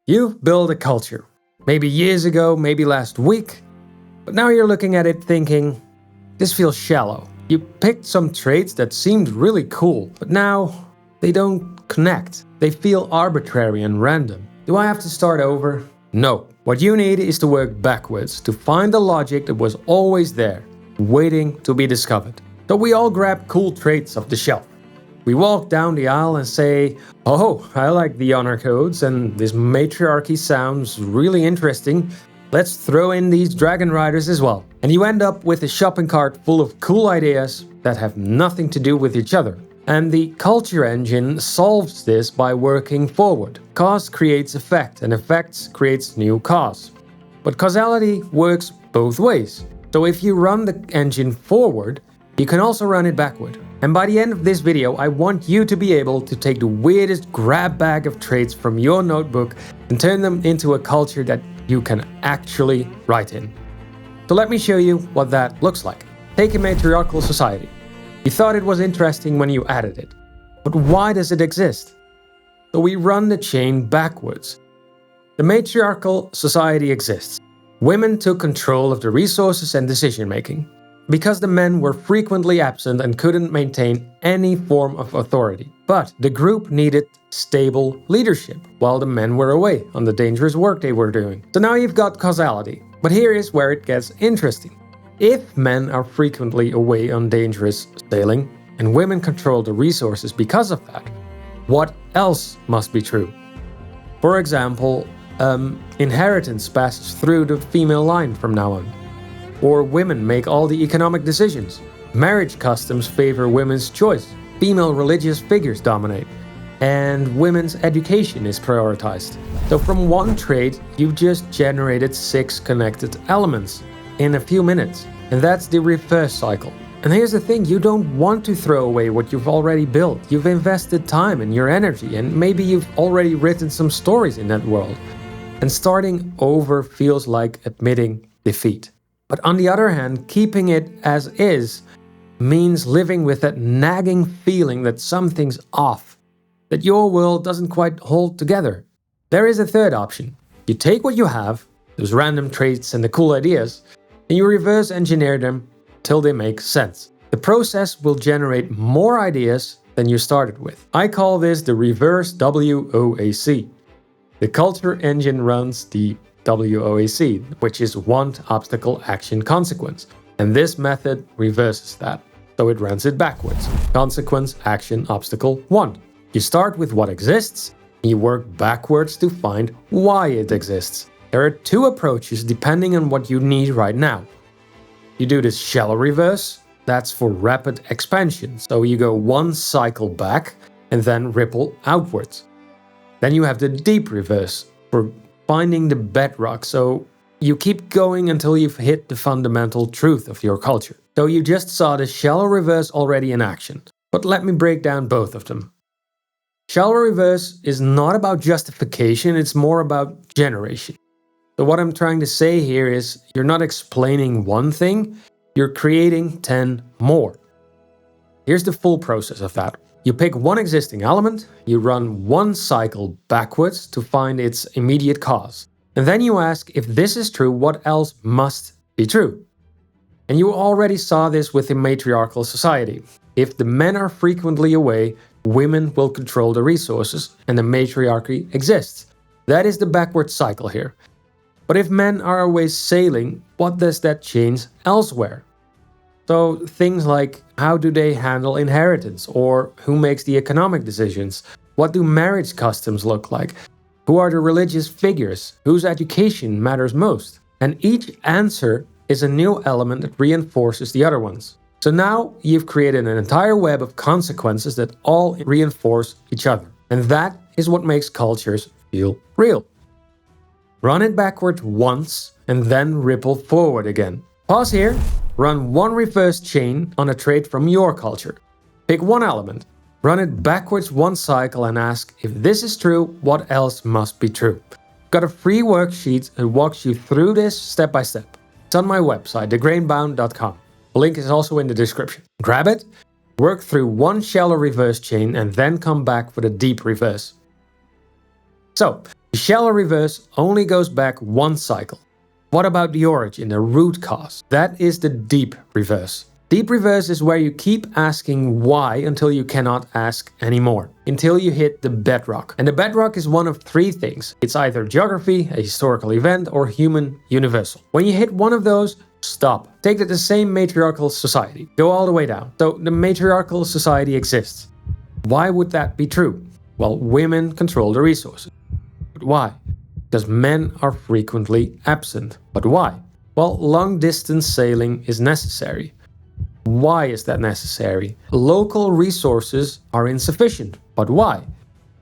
You've built a culture. Maybe years ago, maybe last week. But now you're looking at it thinking, this feels shallow. You picked some traits that seemed really cool, but now they don't connect. They feel arbitrary and random. Do I have to start over? No. What you need is to work backwards to find the logic that was always there, waiting to be discovered. So we all grab cool traits off the shelf. We walk down the aisle and say, oh, I like the honor codes and this matriarchy sounds really interesting. Let's throw in these dragon riders as well. And you end up with a shopping cart full of cool ideas that have nothing to do with each other. And the culture engine solves this by working forward. Cause creates effect, and effects creates new cause. But causality works both ways. So if you run the engine forward, you can also run it backward. And by the end of this video, I want you to be able to take the weirdest grab bag of traits from your notebook and turn them into a culture that you can actually write in. So let me show you what that looks like. Take a matriarchal society. You thought it was interesting when you added it. But why does it exist? So we run the chain backwards. The matriarchal society exists. Women took control of the resources and decision making, because the men were frequently absent and couldn't maintain any form of authority. But the group needed stable leadership while the men were away on the dangerous work they were doing. So now you've got causality. But here is where it gets interesting. If men are frequently away on dangerous sailing and women control the resources because of that, what else must be true? For example, inheritance passes through the female line from now on. Or women make all the economic decisions. Marriage customs favor women's choice. Female religious figures dominate. And women's education is prioritized. So from one trait, you've just generated 6 connected elements in a few minutes. And that's the reverse cycle. And here's the thing, you don't want to throw away what you've already built. You've invested time and your energy, and maybe you've already written some stories in that world. And starting over feels like admitting defeat. But on the other hand, keeping it as is means living with that nagging feeling that something's off, that your world doesn't quite hold together. There is a third option. You take what you have, those random traits and the cool ideas, and you reverse engineer them till they make sense. The process will generate more ideas than you started with. I call this the reverse WOAC. The culture engine runs the WOAC, which is want, obstacle, action, consequence. And this method reverses that. So it runs it backwards. Consequence, action, obstacle, want. You start with what exists, and you work backwards to find why it exists. There are 2 approaches depending on what you need right now. You do this shallow reverse, that's for rapid expansion. So you go 1 cycle back and then ripple outwards. Then you have the deep reverse for finding the bedrock. So you keep going until you've hit the fundamental truth of your culture. So you just saw the shallow reverse already in action. But let me break down both of them. Shallow reverse is not about justification, it's more about generation. So what I'm trying to say here is you're not explaining one thing, you're creating 10 more. Here's the full process of that. You pick one existing element, you run 1 cycle backwards to find its immediate cause. And then you ask, if this is true, what else must be true? And you already saw this with the matriarchal society. If the men are frequently away, women will control the resources and the matriarchy exists. That is the backward cycle here. But if men are always sailing, what does that change elsewhere? So things like, how do they handle inheritance? Or who makes the economic decisions? What do marriage customs look like? Who are the religious figures? Whose education matters most? And each answer is a new element that reinforces the other ones. So now you've created an entire web of consequences that all reinforce each other. And that is what makes cultures feel real. Run it backward once and then ripple forward again. Pause here, run 1 reverse chain on a trait from your culture. Pick 1 element, run it backwards 1 cycle and ask, if this is true, what else must be true? Got a free worksheet that walks you through this step by step. It's on my website, thegrainbound.com. The link is also in the description. Grab it, work through 1 shallow reverse chain and then come back with a deep reverse. So, the The shallow reverse only goes back one cycle. What about the origin, the root cause? That is the deep reverse. Deep reverse is where you keep asking why until you cannot ask anymore, until you hit the bedrock. And the bedrock is one of three things. It's either geography, a historical event, or human universal. When you hit one of those, stop. Take that the same matriarchal society. Go all the way down. So the matriarchal society exists. Why would that be true? Well, women control the resources. But why? Because men are frequently absent. But why? Well, long-distance sailing is necessary. Why is that necessary? Local resources are insufficient. But why?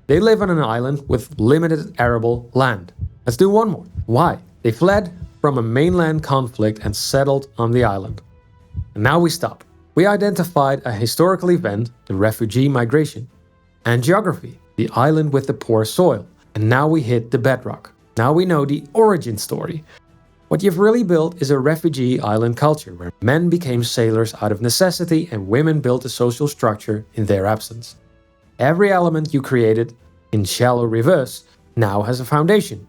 They live on an island with limited arable land. Let's do one more. Why? They fled from a mainland conflict and settled on the island. And now we stop. We identified a historical event, the refugee migration, and geography, the island with the poor soil. And now we hit the bedrock. Now we know the origin story. What you've really built is a refugee island culture where men became sailors out of necessity and women built a social structure in their absence. Every element you created in shallow reverse now has a foundation.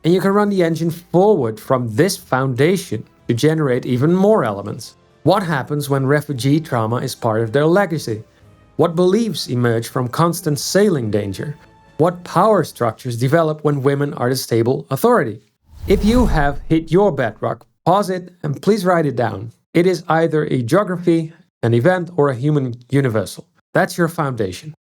And you can run the engine forward from this foundation to generate even more elements. What happens when refugee trauma is part of their legacy? What beliefs emerge from constant sailing danger? What power structures develop when women are the stable authority? If you have hit your bedrock, pause it and please write it down. It is either a geography, an event, or a human universal. That's your foundation.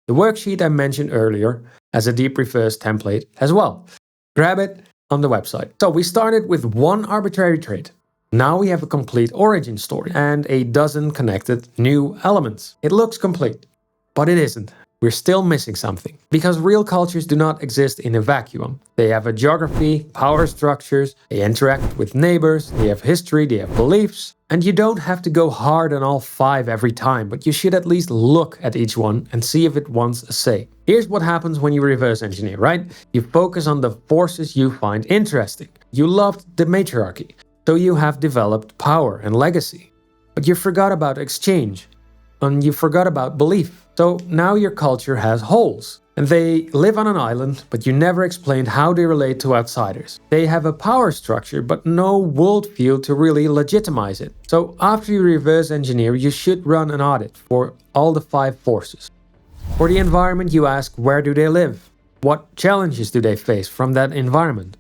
The worksheet I mentioned earlier as a deep reverse template as well. Grab it on the website. So we started with one arbitrary trait. Now we have a complete origin story and a dozen connected new elements. It looks complete, but it isn't. We're still missing something. Because real cultures do not exist in a vacuum. They have a geography, power structures, they interact with neighbors, they have history, they have beliefs. And you don't have to go hard on all 5 every time, but you should at least look at each one and see if it wants a say. Here's what happens when you reverse engineer, right? You focus on the forces you find interesting. You loved the matriarchy, so you have developed power and legacy. But you forgot about exchange, and you forgot about belief. So now your culture has holes. And they live on an island, but you never explained how they relate to outsiders. They have a power structure, but no worldview to really legitimize it. So after you reverse engineer, you should run an audit for all the 5 forces. For the environment, you ask, where do they live? What challenges do they face from that environment?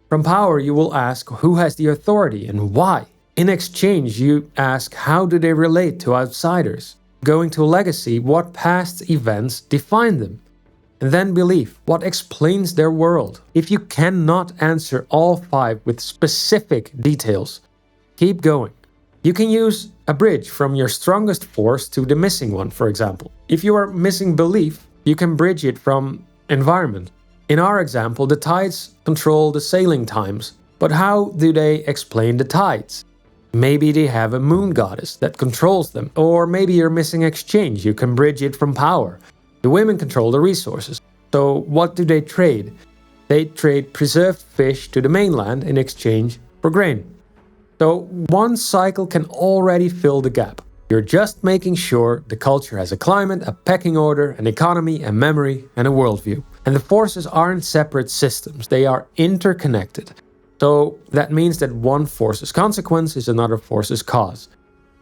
From power, you will ask, who has the authority and why? In exchange, you ask, how do they relate to outsiders? Going to legacy, what past events define them? And then belief, what explains their world? If you cannot answer all 5 with specific details, keep going. You can use a bridge from your strongest force to the missing one, for example. If you are missing belief, you can bridge it from environment. In our example, the tides control the sailing times. But how do they explain the tides? Maybe they have a moon goddess that controls them. Or maybe you're missing exchange, you can bridge it from power. The women control the resources. So what do they trade? They trade preserved fish to the mainland in exchange for grain. So one cycle can already fill the gap. You're just making sure the culture has a climate, a pecking order, an economy, a memory, and a worldview. And the forces aren't separate systems, they are interconnected. So that means that one force's consequence is another force's cause.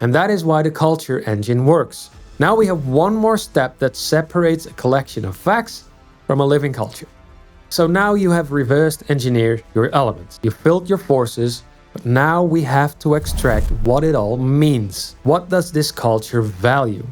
And that is why the culture engine works. Now we have one more step that separates a collection of facts from a living culture. So now you have reversed engineered your elements. You filled your forces, but now we have to extract what it all means. What does this culture value?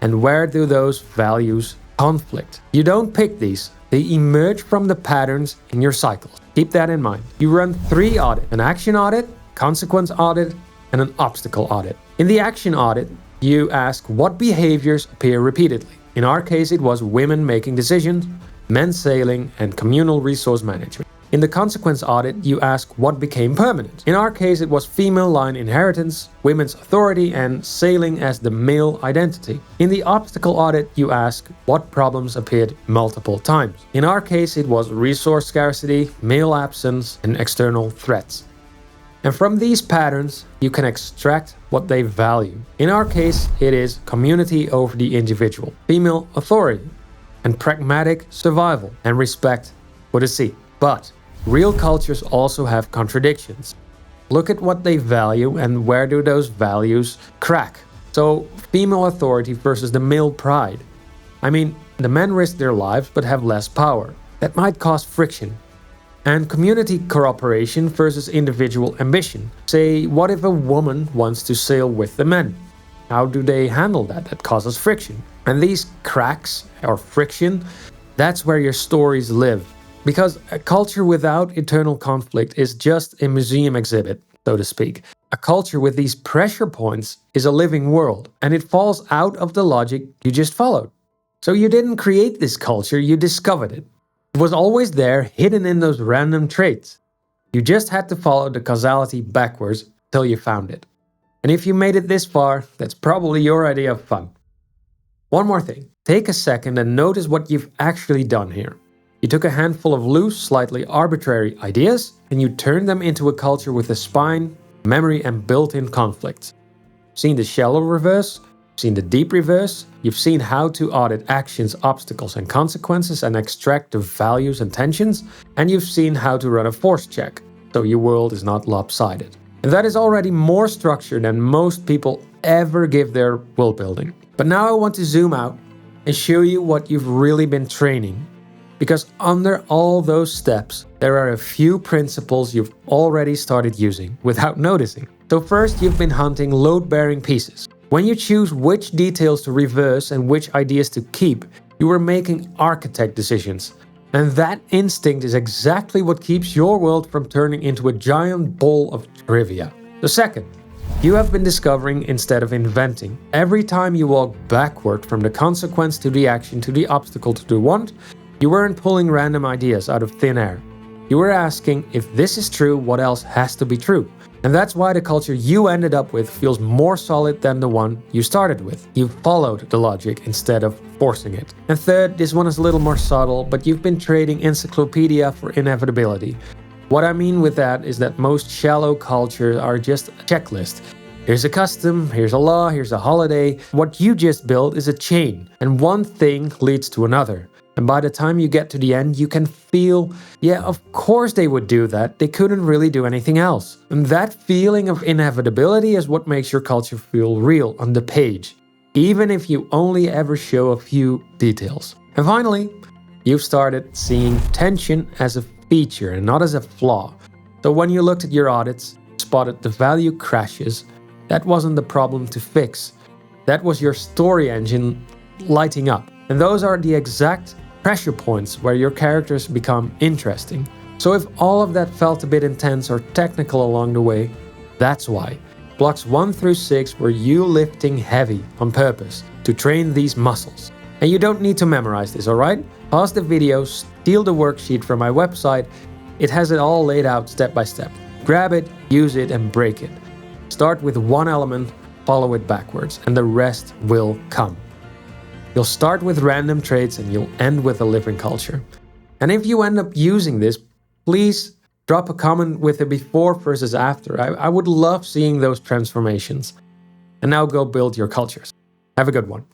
And where do those values conflict? You don't pick these. They emerge from the patterns in your cycles. Keep that in mind. You run 3 audits: an action audit, consequence audit, and an obstacle audit. In the action audit, you ask what behaviors appear repeatedly. In our case, it was women making decisions, men sailing, and communal resource management. In the consequence audit, you ask what became permanent. In our case, it was female line inheritance, women's authority, and sailing as the male identity. In the obstacle audit, you ask what problems appeared multiple times. In our case, it was resource scarcity, male absence, and external threats. And from these patterns, you can extract what they value. In our case, it is community over the individual, female authority. and pragmatic survival and respect for the sea. But real cultures also have contradictions. Look at what they value and where do those values crack. So, female authority versus the male pride. I mean, the men risk their lives but have less power. That might cause friction. And community cooperation versus individual ambition. Say, what if a woman wants to sail with the men? How do they handle that? That causes friction. And these cracks or friction, that's where your stories live. Because a culture without eternal conflict is just a museum exhibit, so to speak. A culture with these pressure points is a living world, and it falls out of the logic you just followed. So you didn't create this culture, you discovered it. It was always there, hidden in those random traits. You just had to follow the causality backwards till you found it. And if you made it this far, that's probably your idea of fun. One more thing. Take a second and notice what you've actually done here. You took a handful of loose, slightly arbitrary ideas, and you turned them into a culture with a spine, memory, and built-in conflicts. Seen the shallow reverse? Seen the deep reverse? You've seen how to audit actions, obstacles, and consequences and extract the values and tensions, and you've seen how to run a force check, so your world is not lopsided. And that is already more structure than most people ever give their world building. But now I want to zoom out and show you what you've really been training. Because under all those steps, there are a few principles you've already started using without noticing. So first, you've been hunting load-bearing pieces. When you choose which details to reverse and which ideas to keep, you are making architect decisions. And that instinct is exactly what keeps your world from turning into a giant bowl of trivia. The second, you have been discovering instead of inventing. Every time you walk backward from the consequence to the action to the obstacle to the want, you weren't pulling random ideas out of thin air. You were asking, if this is true, what else has to be true? And that's why the culture you ended up with feels more solid than the one you started with. You followed the logic instead of forcing it. And third, this one is a little more subtle, but you've been trading encyclopedia for inevitability. What I mean with that is that most shallow cultures are just a checklist. Here's a custom, here's a law, here's a holiday. What you just built is a chain, and one thing leads to another. And by the time you get to the end, you can feel, yeah, of course they would do that. They couldn't really do anything else. And that feeling of inevitability is what makes your culture feel real on the page, even if you only ever show a few details. And finally, you've started seeing tension as a feature and not as a flaw. So when you looked at your audits, spotted the value crashes, that wasn't the problem to fix. That was your story engine lighting up. And those are the exact pressure points where your characters become interesting. So if all of that felt a bit intense or technical along the way, that's why. Blocks 1 through 6 were you lifting heavy on purpose to train these muscles. And you don't need to memorize this, alright? Pause the video, steal the worksheet from my website. It has it all laid out step by step. Grab it, use it, and break it. Start with one element, follow it backwards, and the rest will come. You'll start with random traits and you'll end with a living culture. And if you end up using this, please drop a comment with a before versus after. I would love seeing those transformations. And now go build your cultures. Have a good one.